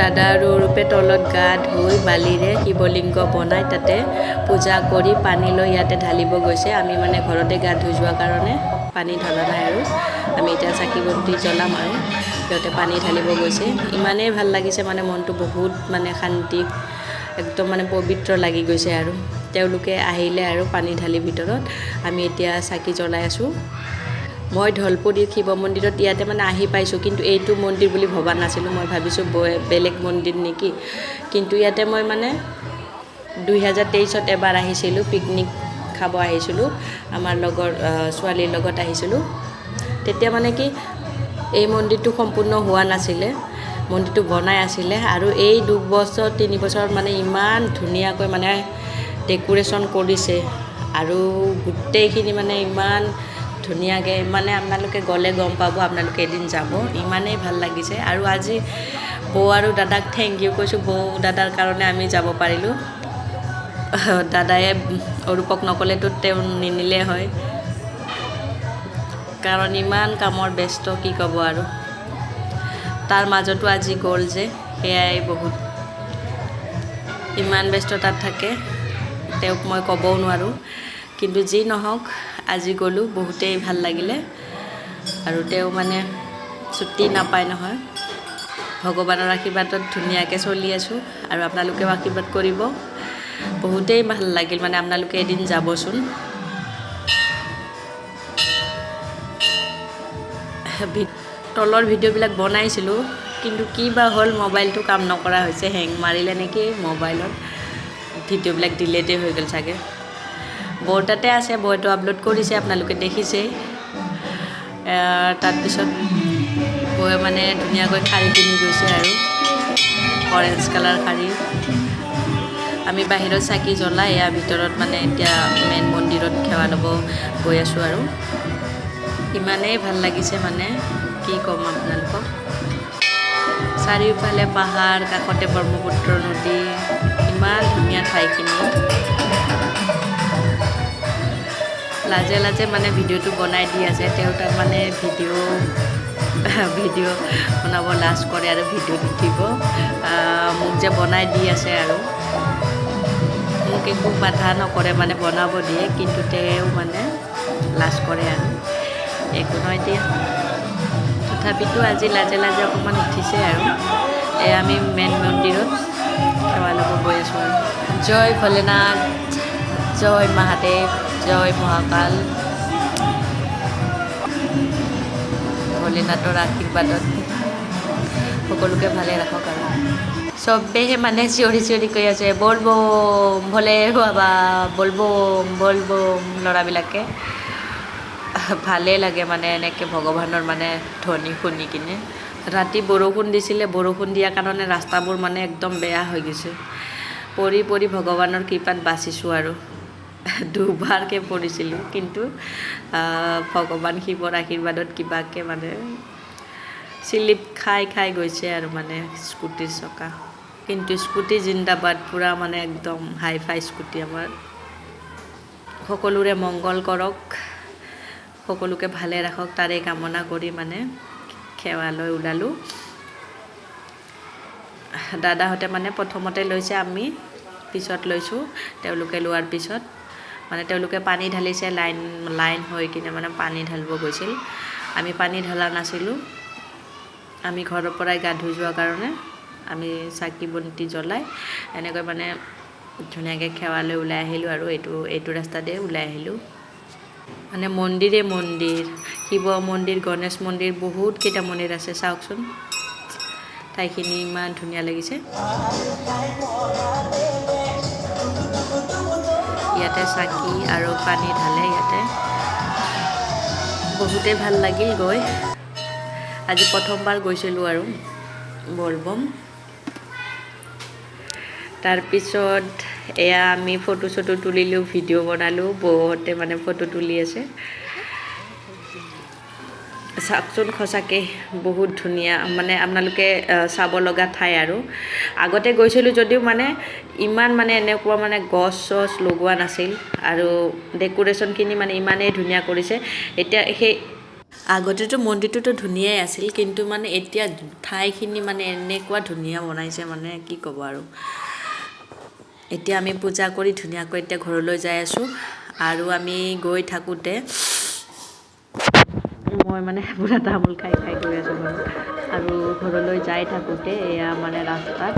দাদা আৰু ৰূপে তলত গা ধুই বালিৰে শিৱলিংগ বনাই তাতে পূজা কৰি পানী লৈ ইয়াতে ঢালিব গৈছে। আমি মানে ঘৰতে গা ধুই যোৱাৰ কাৰণে পানী ঢলা নাই আৰু আমি এতিয়া চাকি বন্তি জ্বলাম আৰু সিহঁতে পানী ঢালিব গৈছে। ইমানেই ভাল লাগিছে মানে মনটো বহুত মানে শান্তি একদম মানে পবিত্ৰ লাগি গৈছে আৰু তেওঁলোকে আহিলে আৰু পানী ঢালি ভিতৰত আমি এতিয়া চাকি জ্বলাই আছোঁ। মই ঢলপুৰীৰ শিৱ মন্দিৰত ইয়াতে মানে আহি পাইছোঁ, কিন্তু এইটো মন্দিৰ বুলি ভবা নাছিলোঁ। মই ভাবিছোঁ বেলেগ মন্দিৰ নেকি, কিন্তু ইয়াতে মই মানে 2023ত এবাৰ আহিছিলোঁ, পিকনিক খাব আহিছিলোঁ, আমাৰ লগৰ ছোৱালীৰ লগত আহিছিলোঁ। তেতিয়া মানে কি এই মন্দিৰটো সম্পূৰ্ণ হোৱা নাছিলে, মন্দিৰটো বনাই আছিলে আৰু এই 2 বছৰ 3 বছৰত মানে ইমান ধুনীয়াকৈ মানে ডেকোৰেশ্যন কৰিছে আৰু গোটেইখিনি মানে ইমান ধুনীয়াকৈ মানে আপোনালোকে গ'লে গম পাব, আপোনালোকে এদিন যাব, ইমানেই ভাল লাগিছে। আৰু আজি বৌ আৰু দাদাক থেংক ইউ কৈছোঁ, বৌ দাদাৰ কাৰণে আমি যাব পাৰিলোঁ। দাদাই অৰূপক নক'লেতো তেওঁ নিনিলে হয়, কাৰণ ইমান কামৰ ব্যস্ত কি ক'ব আৰু তাৰ মাজতো আজি গ'ল যে সেয়াই বহুত, ইমান ব্যস্ততাত থাকে তেওঁক মই ক'বও নোৱাৰোঁ। কিন্তু যি নহওক আজি গ'লোঁ, বহুতেই ভাল লাগিলে আৰু তেওঁ মানে ছুটি নাপায় নহয়। ভগৱানৰ আশীৰ্বাদত ধুনীয়াকৈ চলি আছোঁ আৰু আপোনালোকেও আশীৰ্বাদ কৰিব। বহুতেই ভাল লাগিল, মানে আপোনালোকে এদিন যাবচোন। তলৰ ভিডিঅ'বিলাক বনাইছিলোঁ, কিন্তু কি বা হ'ল মোবাইলটো কাম নকৰা হৈছে, হেং মাৰিলে নেকি মোবাইলত, ভিডিঅ'বিলাক ডিলেটে হৈ গ'ল চাগে। বৌৰ তাতে আছে, বৌটো আপলোড কৰিছে, আপোনালোকে দেখিছেই। তাৰপিছত বৌয়ে মানে ধুনীয়াকৈ শাৰী পিন্ধি গৈছে আৰু অৰেঞ্জ কালাৰ শাৰী। আমি বাহিৰত চাকি জ্বলাই এয়া ভিতৰত মানে এতিয়া মেইন মন্দিৰত সেৱা ল'ব গৈ আছোঁ আৰু ইমানেই ভাল লাগিছে মানে কি ক'ম আপোনালোকক। চাৰিওফালে পাহাৰ, কাষতে ব্ৰহ্মপুত্ৰ নদী, ইমান ধুনীয়া ঠাইখিনি। লাজে লাজে মানে ভিডিঅ'টো বনাই দি আছে, তেওঁ তাত মানে ভিডিঅ' বনাব লাজ কৰে আৰু ভিডিঅ'ত উঠিব। মোক যে বনাই দি আছে আৰু মোক একো বাধা নকৰে, মানে বনাব দিয়ে, কিন্তু তেওঁ মানে লাজ কৰে আৰু একো নহয় দিয়া। তথাপিতো আজি লাজে লাজে অকণমান উঠিছে আৰু আমি মেইন মন্দিৰত সেৱা ল'ব গৈ আছোঁ আৰু জয় ভোলেনাথ, জয় মহাদেৱ, জয় মহাকাল। ভোলেনাথৰ আশীৰ্বাদত সকলোকে ভালে ৰাখক আৰু চবেই মানে চিঞৰি চিঞৰি কৈ আছে বল বম ভলে বাবা, বল বম বল বম। ল'ৰাবিলাকে ভালেই লাগে মানে এনেকৈ ভগৱানৰ মানে ধ্বনি শুনি কিনে। ৰাতি বৰষুণ দিছিলে, বৰষুণ দিয়াৰ কাৰণে ৰাস্তাবোৰ মানে একদম বেয়া হৈ গৈছে। পৰি পৰি ভগৱানৰ কৃপাত বাচিছোঁ আৰু দুবাৰকৈ পৰিছিলোঁ, কিন্তু ভগৱান শিৱৰ আশীৰ্বাদত কিবাকৈ মানে চিলিপ খাই খাই গৈছে আৰু মানে স্কুটিৰ চকা। কিন্তু স্কুটি জিন্দাবাদ, পূৰা মানে একদম হাই ফাই স্কুটি আমাৰ। সকলোৰে মংগল কৰক, সকলোকে ভালে ৰাখক, তাৰে কামনা কৰি মানে সেৱালৈ ওলালোঁ। দাদাহঁতে মানে প্ৰথমতে লৈছে, আমি পিছত লৈছোঁ। তেওঁলোকে লোৱাৰ পিছত মানে তেওঁলোকে পানী ঢালিছে, লাইন হৈ কিনে মানে পানী ঢালিব গৈছিল। আমি পানী ঢলা নাছিলোঁ, আমি ঘৰৰ পৰাই গা ধুই যোৱাৰ কাৰণে আমি চাকি বন্তি জ্বলাই এনেকৈ মানে ধুনীয়াকৈ সেৱালৈ ওলাই আহিলোঁ আৰু এইটো ৰাস্তাতে ওলাই আহিলোঁ। মানে মন্দিৰে মন্দিৰ, শিৱ মন্দিৰ, গণেশ মন্দিৰ, বহুত কেইটা মন্দিৰ আছে চাওকচোন। ঠাইখিনি ইমান ধুনীয়া লাগিছে। ইয়াতে চাকি আৰু পানী ঢালে, ইয়াতে বহুতেই ভাল লাগিল গৈ। আজি প্ৰথমবাৰ গৈছিলোঁ আৰু বলবম। তাৰপিছত এয়া আমি ফটো চটো তুলিলোঁ, ভিডিঅ' বনালোঁ, বৌহঁতে মানে ফটো তুলি আছে। চাওকচোন, সঁচাকৈ বহুত ধুনীয়া, মানে আপোনালোকে চাব লগা ঠাই আৰু আগতে গৈছিলোঁ যদিও মানে ইমান মানে এনেকুৱা মানে গছ চছ লগোৱা নাছিল আৰু ডেকোৰেশ্যনখিনি মানে ইমানেই ধুনীয়া কৰিছে। এতিয়া আগতেতো মন্দিৰটোতো ধুনীয়াই আছিল কিন্তু মানে এতিয়া ঠাইখিনি মানে এনেকুৱা ধুনীয়া বনাইছে মানে কি ক'ব আৰু এতিয়া আমি পূজা কৰি ধুনীয়াকৈ এতিয়া ঘৰলৈ যাই আছোঁ আৰু আমি গৈ থাকোঁতে মই মানে পুৰা তামোল খাই খাই গৈ আছোঁ ঘৰত আৰু ঘৰলৈ যাই থাকোঁতে এয়া মানে ৰাস্তাত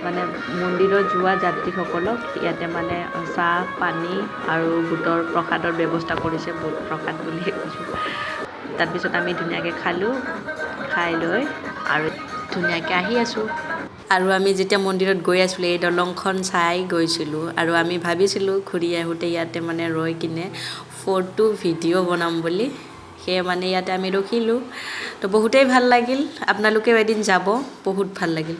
মানে মন্দিৰত যোৱা যাত্ৰীসকলক ইয়াতে মানে চাহ পানী আৰু বুটৰ প্ৰসাদৰ ব্যৱস্থা কৰিছে বুট প্ৰসাদ বুলিয়ে কৈছোঁ তাৰপিছত আমি ধুনীয়াকৈ খালোঁ খাই লৈ আৰু ধুনীয়াকৈ আহি আছোঁ আৰু আমি যেতিয়া মন্দিৰত গৈ আছিলোঁ এই দলংখন চাই গৈছিলোঁ আৰু আমি ভাবিছিলোঁ ঘূৰি আহোঁতে ইয়াতে মানে ৰৈ কিনে ফটো ভিডিঅ' বনাম বুলি সেয়ে মানে ইয়াতে আমি ৰখিলোঁ তো বহুতেই ভাল লাগিল আপোনালোকেও এদিন যাব বহুত ভাল লাগিল